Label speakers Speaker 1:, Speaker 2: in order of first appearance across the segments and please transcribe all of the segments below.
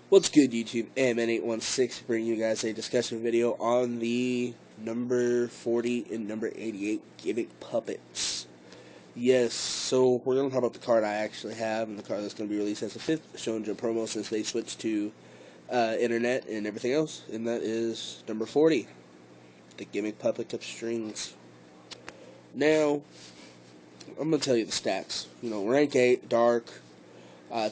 Speaker 1: What's good, YouTube? AMN816 bringing you guys a discussion video on the number 40 and number 88 Gimmick puppets. Yes, so we're going to talk about the card I actually have and the card that's going to be released as the 5th, shown to promo since they switched to internet and everything else, and that is number 40, the Gimmick puppet of strings. Now, I'm going to tell you the stats. Rank 8, dark,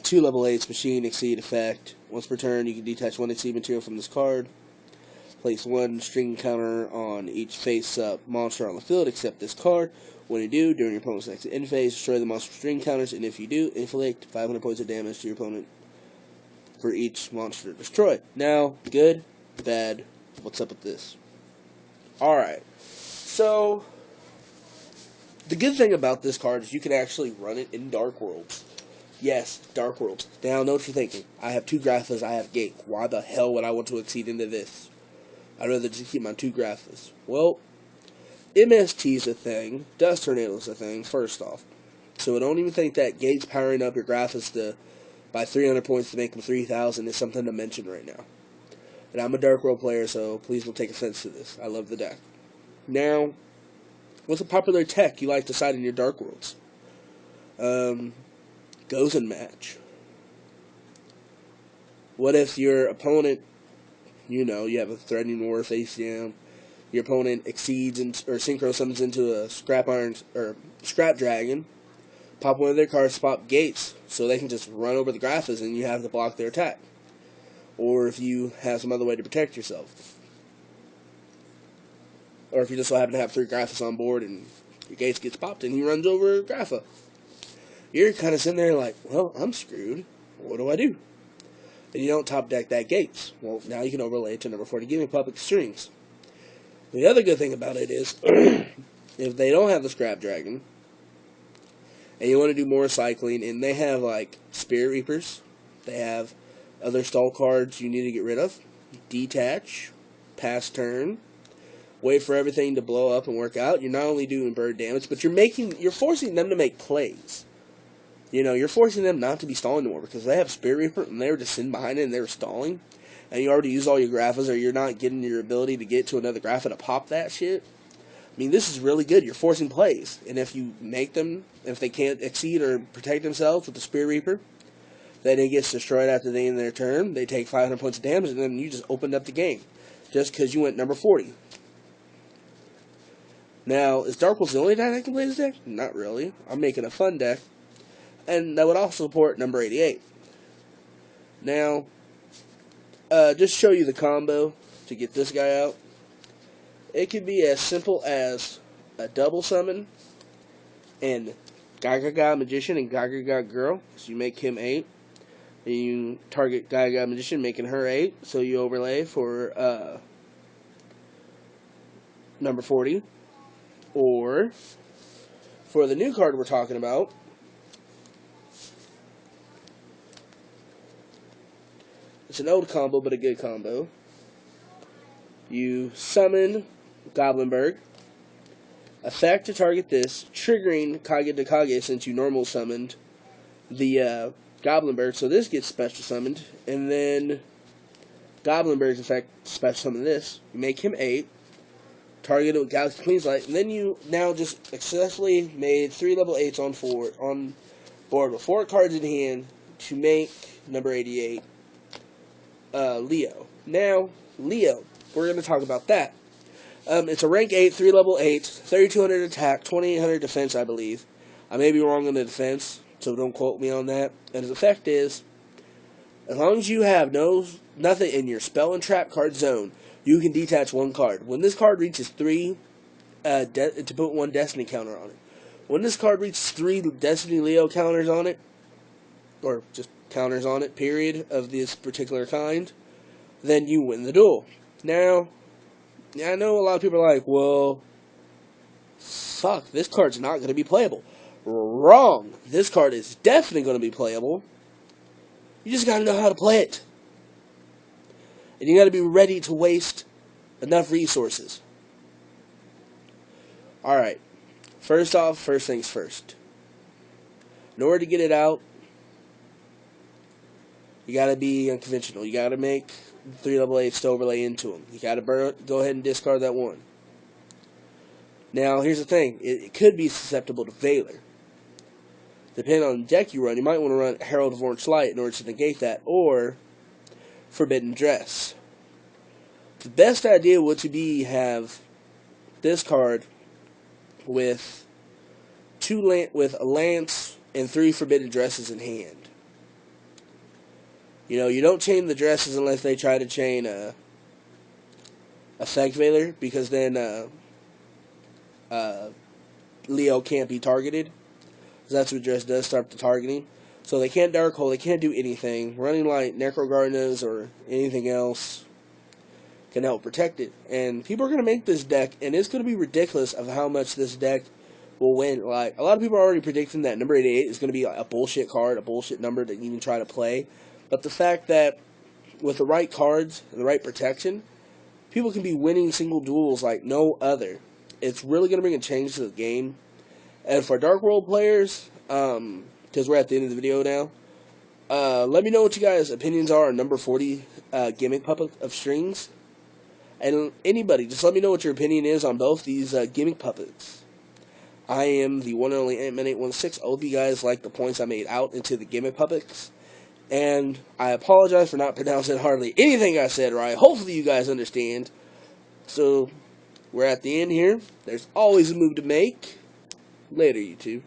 Speaker 1: 2 level 8s, machine, exceed, effect. Once per turn, you can detach 1 exceed material from this card. Place 1 string counter on each face-up monster on the field except this card. When you do, during your opponent's next end phase, destroy the monster string counters, and if you do, inflict 500 points of damage to your opponent for each monster destroyed. Now, good, bad, what's up with this? Alright, so the good thing about this card is you can actually run it in Dark Worlds. Yes, Dark Worlds. Now, I know what you're thinking. I have 2 Graphas, I have Gate. Why the hell would I want to exceed into this? I'd rather just keep my 2 Graphas. Well, MST is a thing. Dust Tornado is a thing, first off. So I don't even think that Gate's powering up your Graphas by 300 points to make them 3,000 is something to mention right now. And I'm a Dark World player, so please don't take offense to this. I love the deck. Now, what's a popular tech you like to side in your Dark Worlds? Goes and match. What if your opponent, you have a threatening war face down, your opponent exceeds or synchro summons into a scrap dragon, pop one of their cards, swap gates, so they can just run over the Graphas and you have to block their attack. Or if you have some other way to protect yourself. Or if you just so happen to have 3 Graphas on board and your gates gets popped and he runs over a Grapha. You're kind of sitting there like, well, I'm screwed. What do I do? And you don't top deck that gates. Well, now you can overlay it to number 40 Gimmick puppet strings. The other good thing about it is, if they don't have the Scrap Dragon, and you want to do more cycling, and they have like Spirit Reapers, they have other stall cards you need to get rid of, detach, pass turn, wait for everything to blow up and work out. You're not only doing bird damage, but you're forcing them to make plays. You're forcing them not to be stalling anymore because they have Spirit Reaper and they were just sitting behind it and they were stalling. And you already used all your Graphas or you're not getting your ability to get to another Grapha to pop that shit. I mean, this is really good. You're forcing plays. And if you make them, if they can't exceed or protect themselves with the Spirit Reaper, then it gets destroyed after the end of their turn. They take 500 points of damage and then you just opened up the game. Just because you went number 40. Now, is Dark Wolf the only deck that can play this deck? Not really. I'm making a fun deck. And that would also support number 88. Now, just show you the combo to get this guy out. It could be as simple as a double summon and Gaga Magician and Gaga Girl. So you make him 8. And you target Gaga Magician, making her 8. So you overlay for number 40. Or, for the new card we're talking about, it's an old combo, but a good combo. You summon Goblinberg. Effect to target this, triggering Kage de Kage since you normal summoned the Goblinberg. So this gets special summoned. And then Goblinberg's effect special summon this. You make him 8. Target it with Galaxy Queen's Light. And then you now just successfully made 3 level 8s on board with 4 cards in hand to make number 88. Leo. Now, Leo, we're going to talk about that. It's a rank 8, 3 level 8, 3,200 attack, 2,800 defense, I believe. I may be wrong on the defense, so don't quote me on that. And his effect is, as long as you have nothing in your spell and trap card zone, you can detach 1 card. When this card reaches 3, to put 1 Destiny counter on it. When this card reaches 3 Destiny Leo counters on it, or just counters on it, period, of this particular kind, then you win the duel. Now, I know a lot of people are like, well, fuck, this card's not going to be playable. Wrong. This card is definitely going to be playable. You just got to know how to play it. And you got to be ready to waste enough resources. Alright. First off, first things first. In order to get it out, You gotta be unconventional. You gotta make 3 AA to overlay into them. You gotta go ahead and discard that one. Now, here's the thing. It could be susceptible to Valor. Depending on the deck you run, you might want to run Herald of Orange Light in order to negate that, or Forbidden Dress. The best idea would to be have this card with with a lance and 3 Forbidden Dresses in hand. You know, you don't chain the dresses unless they try to chain a Effect Veiler, because then Leo can't be targeted. That's what dress does, start the targeting. So they can't Dark Hole, they can't do anything. Running like Necro Gardenas or anything else can help protect it. And people are going to make this deck, and it's going to be ridiculous of how much this deck will win. Like, a lot of people are already predicting that number 88 is going to be a bullshit card, a bullshit number that you even try to play. But the fact that with the right cards and the right protection, people can be winning single duels like no other. It's really going to bring a change to the game. And for Dark World players, because we're at the end of the video now, let me know what you guys' opinions are on number 40 Gimmick Puppet of Strings. And anybody, just let me know what your opinion is on both these Gimmick Puppets. I am the one and only Ant-Man816. I hope you guys like the points I made out into the Gimmick Puppets. And I apologize for not pronouncing hardly anything I said right. Hopefully you guys understand. So, we're at the end here. There's always a move to make. Later, YouTube.